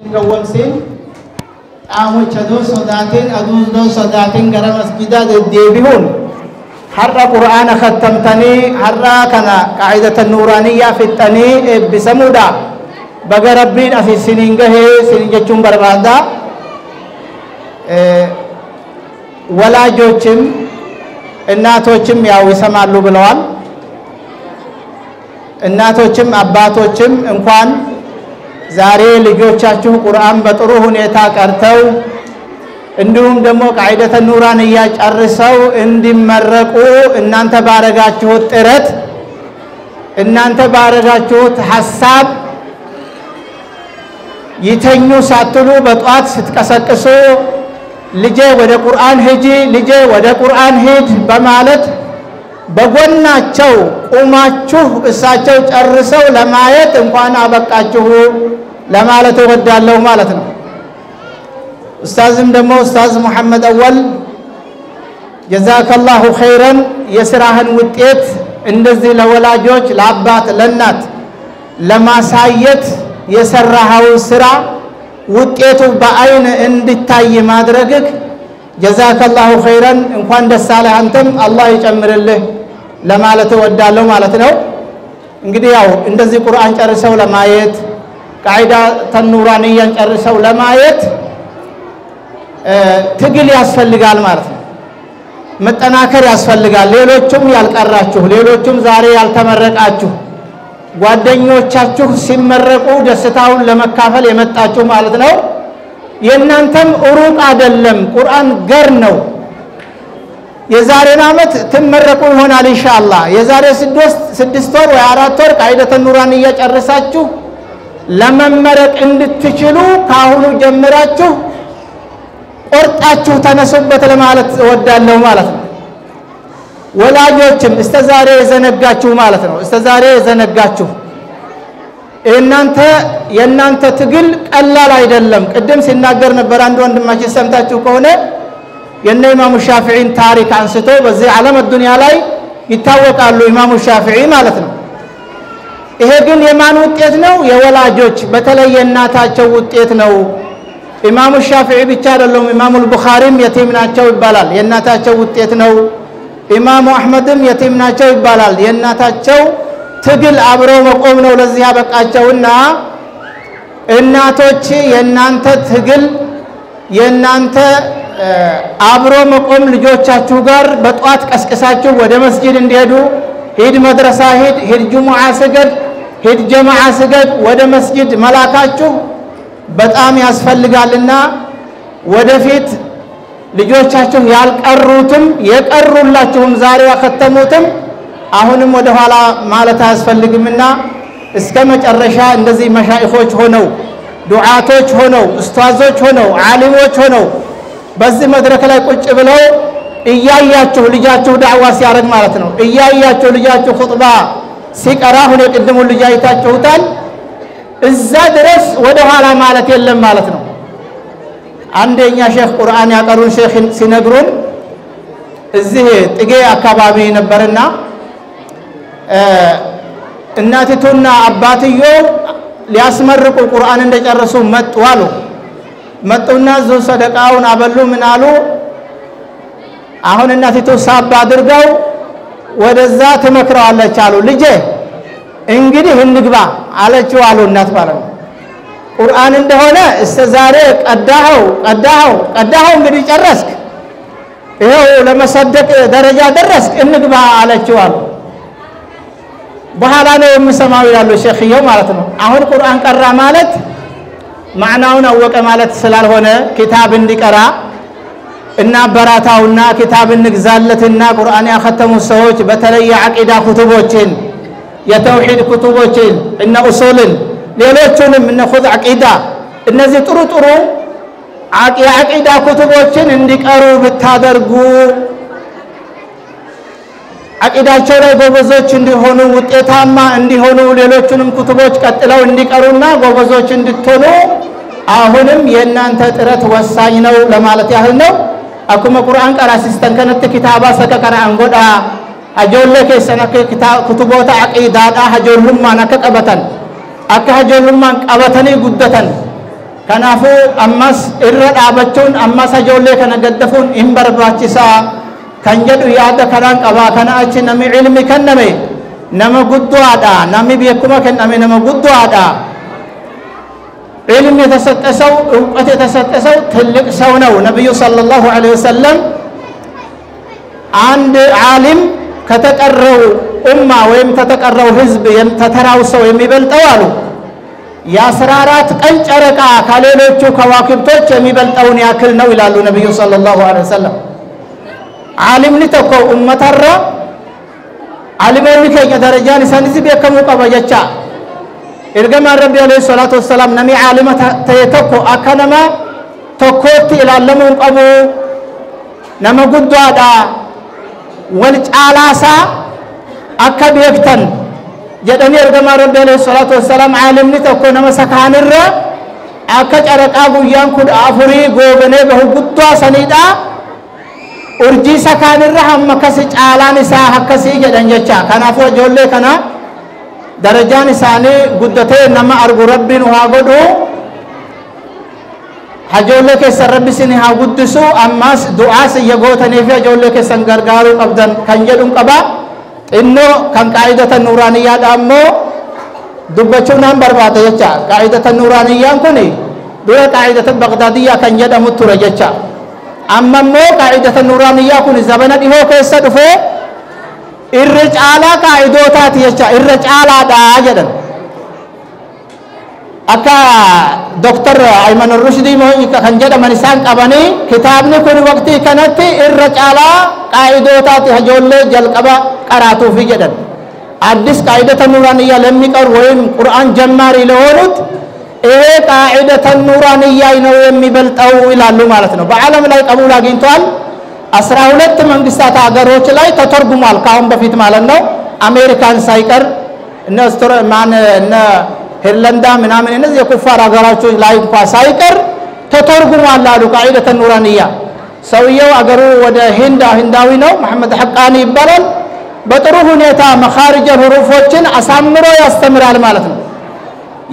Gawwamseen qaamocha doo sodaateen aduus doo sodaateen gara masjidaa deddeebi'uun har'a qur'aana khattamtanii har'a kana qaa'idatan nuuraaniyyaa fixxanii eebbisamuudha. Baga rabbiin asii siniin gahee siniin jechuun barbaada. ወላጆችም እናቶችም ያው ይሰማሉ ብለዋል። እናቶችም አባቶችም እንኳን ዛሬ ልጆቻችሁ ቁርአን በጥሩ ሁኔታ ቀርተው እንዲሁም ደግሞ ቃዒደተ ኑራንያ ጨርሰው እንዲመረቁ እናንተ ባረጋችሁት ጥረት እናንተ ባረጋችሁት ሐሳብ ይተኙ ሳትሉ በጧት ስትቀሰቅሱ ልጄ ወደ ቁርአን ሂጂ ልጄ ወደ ቁርአን ሂድ በማለት በጎናቸው ቁማችሁ እሳቸው ጨርሰው ለማየት እንኳን አበቃችሁ ለማለት እወዳለሁ ማለት ነው። ኡስታዝም ደግሞ ኡስታዝ መሐመድ አወል ጀዛከላሁ ኸይረን የሥራህን ውጤት እንደዚህ ለወላጆች ለአባት ለእናት ለማሳየት የሰራሃው ሥራ ውጤቱ በአይን እንድታይ ማድረግክ ጀዛከላሁ ኸይረን እንኳን ደስ አለህ አንተም አላህ ይጨምርልህ ለማለት እወዳለሁ ማለት ነው። እንግዲህ ያው እንደዚህ ቁርአን ጨርሰው ለማየት ቃዒደተ ኑራንያን ጨርሰው ለማየት ትግል ያስፈልጋል ማለት ነው። መጠናከር ያስፈልጋል። ሌሎችም ያልቀራችሁ ሌሎችም ዛሬ ያልተመረቃችሁ ጓደኞቻችሁ ሲመረቁ ደስታውን ለመካፈል የመጣችሁ ማለት ነው። የእናንተም ሩቅ አይደለም ቁርአን ገር ነው። የዛሬን አመት ትመረቁ ይሆናል ኢንሻአላህ። የዛሬ 6 ወር ወይ 4 ወር ቃዒደተ ኑራንያ ጨርሳችሁ ለመመረቅ እንድትችሉ ካሁኑ ጀምራችሁ ቆርጣችሁ ተነሱበት ለማለት እወዳለሁ ማለት ነው። ወላጆችም እስተዛሬ የዘነጋችሁ ማለት ነው እስተዛሬ የዘነጋችሁ የእናንተ ትግል ቀላል አይደለም። ቅድም ሲናገር ነበር አንድ ወንድማችን ሰምታችሁ ከሆነ የነ ኢማሙ ሻፊዒን ታሪክ አንስቶ በዚህ ዓለም ዱንያ ላይ ይታወቃሉ ኢማሙ ሻፊዒ ማለት ነው። ይሄ ግን የማን ውጤት ነው? የወላጆች በተለይ የእናታቸው ውጤት ነው። ኢማሙ ሻፊዒ ብቻ አይደለም ኢማሙ አልቡኻሪም የቲም ናቸው ይባላል የእናታቸው ውጤት ነው። ኢማሙ አህመድም የቲም ናቸው ይባላል የእናታቸው ትግል አብረው መቆም ነው ለዚህ ያበቃቸውና እናቶች የእናንተ ትግል የእናንተ አብሮ መቆም ልጆቻችሁ ጋር በጧት ቀስቅሳችሁ ወደ መስጂድ እንዲሄዱ ሂድ መድረሳ ሂድ ጁሙዓ ስገድ ሂድ ጀማዓ ስገድ ወደ መስጂድ መላካችሁ በጣም ያስፈልጋልና ወደፊት ልጆቻችሁ ያልቀሩትም የቀሩላችሁም ዛሬ ያከተሙትም አሁንም ወደ ኋላ ማለት አያስፈልግምና እስከ መጨረሻ እንደዚህ መሻይኾች ሆነው ዱዓቶች ሆነው ኡስታዞች ሆነው ዓሊሞች ሆነው በዚህ መድረክ ላይ ቁጭ ብለው እያያችሁ ልጃችሁ ዳዕዋ ሲያረግ ማለት ነው እያያችሁ ልጃችሁ ኹጥባ ሲቀራ ሁሉ የቅድሙ ልጅ አይታችሁታል። እዛ ድረስ ወደ ኋላ ማለት የለም ማለት ነው። አንደኛ ሼክ ቁርአን ያቀሩን ሼክ ሲነግሩን እዚህ ጥጌ አካባቢ ነበርና እናቲቱና አባትዮ ሊያስመርቁ ቁርአን እንደጨረሱ መጡ አሉ። መጡና ዙ ሰደቃውን አበሉ ምን አሉ። አሁን እናቲቱ ሳባ አድርገው ወደዛ ተመክረዋለች አሉ። ልጄ እንግዲህ እንግባ አለችው አሉ እናት ማለት ነው። ቁርአን እንደሆነ እስተዛሬ ቀዳኸው እንግዲህ ጨረስክ ይሄው ለመሰደቅ ደረጃ ደረስክ እንግባ አለችው አሉ። በኋላ ነው የምሰማው ይላሉ ሼኽየው ማለት ነው። አሁን ቁርአን ቀራ ማለት ማዕናውን አወቀ ማለት ስላልሆነ ኪታብ እንዲቀራ እና በራታውና ኪታብ እንግዛለትና ቁርአን ያከተሙ ሰዎች በተለይ የዓቂዳ ኩቱቦችን የተውሂድ ኩቱቦችን እና ኡሱልን ሌሎቹንም እነ ኹዝ ዓቂዳ እነዚህ ጥሩ የዓቂዳ ኩቱቦችን እንዲቀሩ ብታደርጉ ዓቂዳቸው ላይ ጎበዞች እንዲሆኑ ውጤታማ እንዲሆኑ ሌሎቹንም ኩቱቦች ቀጥለው እንዲቀሩና ጎበዞች እንድትሆኑ አሁንም የእናንተ ጥረት ወሳኝ ነው ለማለት ያህል ነው። አኩመ ቁርአን ቀራ ሲስተንከነት ኪታባ ሰከከራ አንጎዳ አጆለ ከሰነከ ኩቱቦታ ዓቂዳ ሀጆሉማ ነከቀበተን አካጆሉማን ቀበተኒ ጉደተን كنافو أمس إرد أبتون أمس أجولة كنجدفون إمبر باتشسا كنجدو ياد كران أبا كنا أشي نمي علمي كنمي نما قدو عدا نمي بيكما كنمي نما قدو عدا علم يتستسو وقت يتستسو تلق سونو نبي صلى الله عليه وسلم عند عالم كتقروا أمة ويم تتقروا حزب يم تتراو سو يميبل توالو يا سرارات قنچ رقا كاليلوچو كواكبتوچ يميبل تون ياكل نو يلالو نبي صلى الله عليه وسلم عالم نتكو أمة الرّ عالم نكي درجان سانسي بيكمو قبجچا إرجم الرب عليه الصلاة والسلام نمي عالمة تيتكو أكنما تكوت إلى اللمون أبو نما قد هذا والجالاسا أكبيكتن جدني إرجم الرب عليه الصلاة والسلام عالم نتكو نما سكان الرّ أكجرك أبو يانكود أفري غوبني به قد سنيدا أرجي سكان الرّ هم كسج عالاني سا كسي جدن جتشا كنا فو جولة كنا درجان ثاني قدته نما أرجو ربي نهاجدو هجولة كسر ربي سني هاجدسو أماس دعاء سيجوتني في هجولة كسنجرجارو أبدان كنجدون كبا إنه كان قاعدة النورانية أمو دبچو نام برباد يجا قاعدة النورانية كوني دولا قاعدة البغدادية كنجد متورة يجا أما مو قاعدة النورانية كوني زبنا دي هو كيسد فو الرجالة قاعدوتات يجا الرجالة داجدا أكا دكتور أيمن الرشدي مو كنجد منسان قبني كتابني كل وقت كانت الرجالة قاعدوتات هجول جلقبا قراتو في جدا አዲስ قاعدة النورانية ለሚቀር ወይም ቁርአን ጀማሪ ለሆኑት ይሄ قاعدة النورانية ነው የሚበልጠው ይላሉ ማለት ነው በዓለም ላይ ቀቡል አግኝቷል 12 መንግስታት ሀገሮች ላይ ተተርጉሟል ካሁን በፊት ማለት ነው አሜሪካን ሳይቀር እነ ሄርላንዳ ምናምን እነዚህ የኩፋር ሀገሮች ላይ እንኳን ሳይቀር ተተርጉሟል አሉ قاعدة النورانية ሰውየው አገሩ ወደ ህንዳዊ ነው መሐመድ ሐቃኒ ይባላል በጥሩ ሁኔታ መኻሪጀ ሁሩፎችን አሳምሮ ያስተምራል ማለት ነው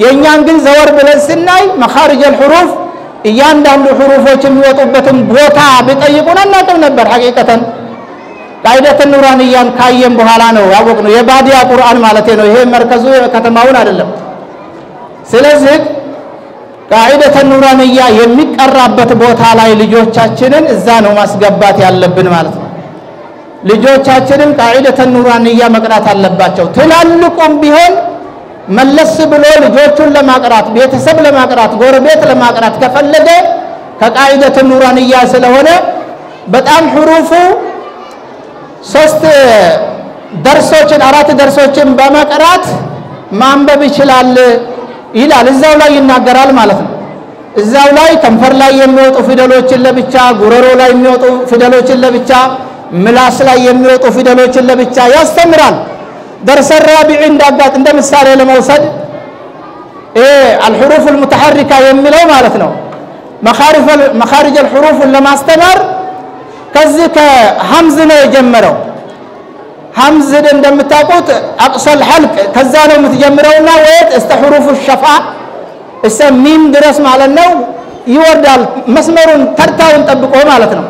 የኛን ግን ዘወር ብለን ስናይ መኻሪጀ ሁሩፍ እያንዳንዱ ሁሩፎች የሚወጡበትን ቦታ ቢጠይቁን አናውቅም ነበር ሐቂቀተን قاعدة النورانية ካየን በኋላ ነው ያወቅነው የባዲያ ቁርአን ማለት ነው ይሄ መርከዙ ከተማውን አይደለም ስለዚህ قاعدة النورانية የሚቀራበት ቦታ ላይ ልጆቻችንን እዛ ነው ማስገባት ያለብን ማለት ነው ልጆቻችንን قاعدة النورانية መቅራት አለባቸው ትላልቁም ቢሆን መለስ ብሎ ልጆቹን ለማቅራት ቤተሰብ ለማቅራት ጎረቤት ለማቅራት ከፈለገ ከقاعدة النورانية ስለሆነ በጣም ሁሩፉ 3 ደርሶችን 4 ደርሶችን በመቅራት ማንበብ ይችላል ይላል እዛው ላይ ይናገራል ማለት ነው እዛው ላይ ከንፈር ላይ የሚወጡ ፊደሎችን ለብቻ ጉረሮ ላይ የሚወጡ ፊደሎችን ለብቻ ምላስ ላይ የሚወጡ ፊደሎችን ለብቻ ያስተምራል درس الرابع እንዳጋጥ እንደ ምሳሌ ለመውሰድ الحروف المتحركه የሚለው ማለት ነው مخارج الحروف ለማስተማር ከዚህ ከሐምዝ ነው የጀመረው ሐምዝ እንደምታውቁት اقصى الحلق ከዛ ነው የምትጀምረውና ወይት እስተ حروف الشفا እስሚም ድረስ ማለት ነው ይወርዳል መስመሩን ተርታውን ጠብቆ ማለት ነው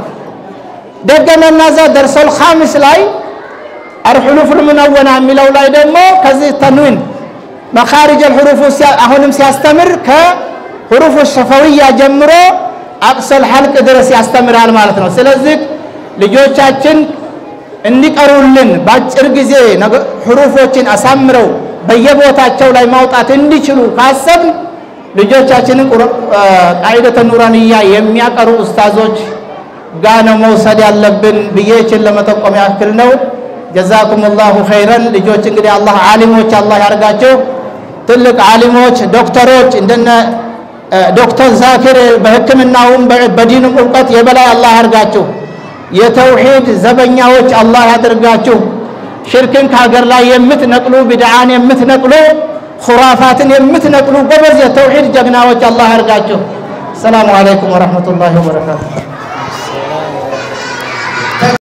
ደገመና ዛ درس الخامس ላይ الحروف المنونة የሚለው ላይ ደግሞ ከዚህ ተንዊን مخارج الحروف አሁንም ሲያስተምር ከحروف الشفوية ጀምሮ اقصى الحلق ድረስ ያስተምራል ማለት ነው ስለዚህ ልጆቻችን እንዲቀሩልን ባጭር ጊዜ حروفዎችን አሳምረው በየቦታቸው ላይ ማውጣት እንዲችሉ ካሰብ ልጆቻችንን قاعدة النورانية የሚያቀሩ ኡስታዞች ጋር ነው መውሰድ ያለብን ብዬችን ለመጠቆም ያክል ነው جزاكم الله خيرا ልጆች እንግዲህ አላህ ዓሊሞች አላህ ያርጋቸው ትልቅ ዓሊሞች ዶክተሮች እንደነ ዶክተር ዛኪር በህክምናውም በዲኑም ዕውቀት የበላይ አላህ ያርጋቸው የተውሂድ ዘበኛዎች አላህ ያድርጋቸው ሽርክን ከሀገር ላይ የምትነቅሉ ቢድዓን የምትነቅሉ ኹራፋትን የምትነቅሉ ጎበዝ የተውሂድ ጀግናዎች አላህ ያርጋቸው ሰላም አለይኩም ወራህመቱላሂ ወበረካቱ